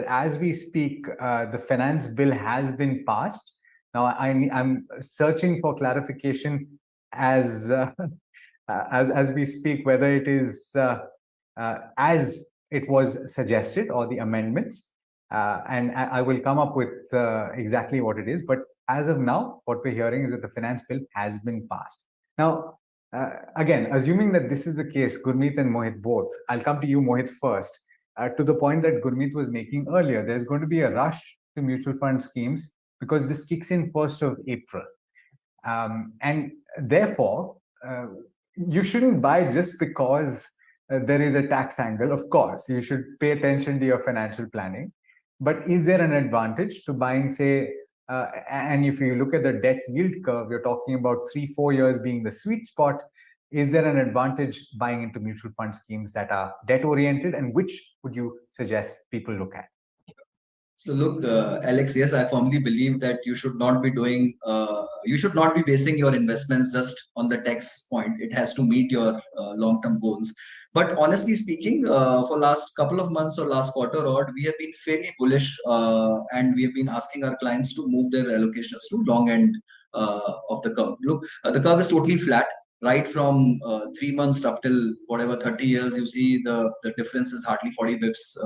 As we speak, the finance bill has been passed. Now, I'm searching for clarification as as we speak, whether it is as it was suggested or the amendments, and I will come up with exactly what it is. But as of now, what we're hearing is that the finance bill has been passed. Now, again, assuming that this is the case, Gurmeet and Mohit both, I'll come to you, Mohit, first. To the point that Gurmeet was making earlier, there's going to be a rush to mutual fund schemes because this kicks in 1st of April. And therefore, you shouldn't buy just because there is a tax angle. Of course, you should pay attention to your financial planning. But is there an advantage to buying, say, and if you look at the debt yield curve, you're talking about 3-4 years being the sweet spot. Is there an advantage buying into mutual fund schemes that are debt oriented, and which would you suggest people look at? So look, Alex, yes, I firmly believe that you should not be basing your investments just on the tax point. It has to meet your long-term goals. But honestly speaking, for last couple of months or last quarter, or we have been fairly bullish, and we have been asking our clients to move their allocations to long end of the curve. Look, the curve is totally flat. Right from 3 months up till whatever 30 years, you see the difference is hardly 40 bips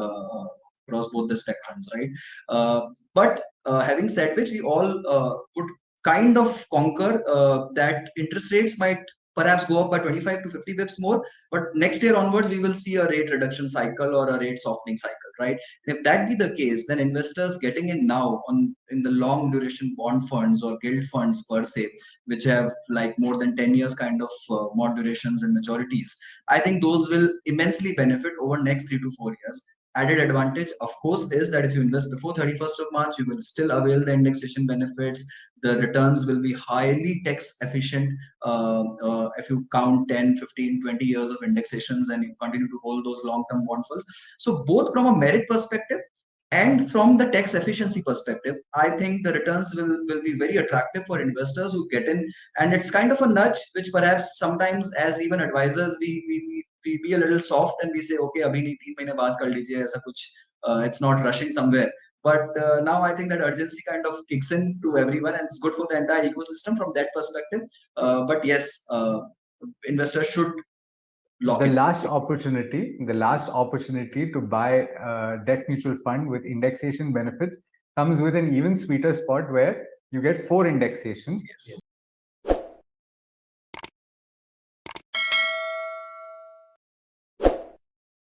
across both the spectrums, right? But having said which, we all could kind of conquer that interest rates might perhaps go up by 25 to 50 bips more, but next year onwards we will see a rate reduction cycle or a rate softening cycle, right? And if that be the case, then investors getting in now in the long duration bond funds or gilt funds per se, which have like more than 10 years kind of more durations and maturities, I think those will immensely benefit over next 3 to 4 years. Added advantage, of course, is that if you invest before 31st of March, you will still avail the indexation benefits. The returns will be highly tax efficient if you count 10, 15, 20 years of indexations and you continue to hold those long-term bond funds. So both from a merit perspective and from the tax efficiency perspective, I think the returns will be very attractive for investors who get in. And it's kind of a nudge, which perhaps sometimes as even advisors, we be a little soft and we say, okay, abhi nahi 3 mahine baad kar lijiye, aisa kuch, it's not rushing somewhere. But now I think that urgency kind of kicks in to everyone, and it's good for the entire ecosystem from that perspective. But yes, investors should lock the in. last opportunity to buy a debt mutual fund with indexation benefits comes with an even sweeter spot where you get 4 indexations. Yes.